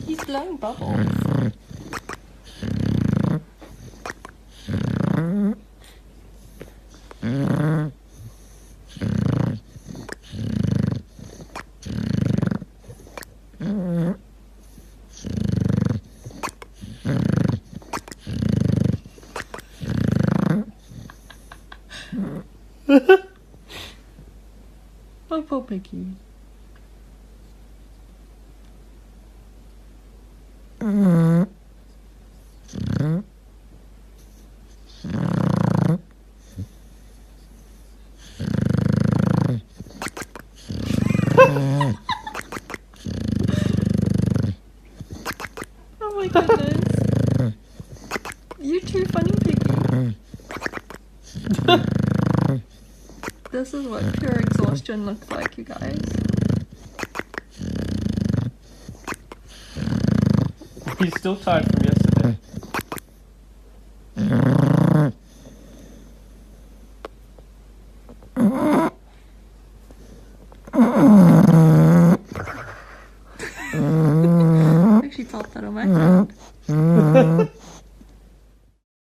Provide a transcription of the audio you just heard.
He's blowing bubbles. Oh, poor Piggy. Oh my goodness. You're too funny, Piggy. This is what pure exhaustion looks like, you guys. He's still tired from yesterday. Actually, pop that away.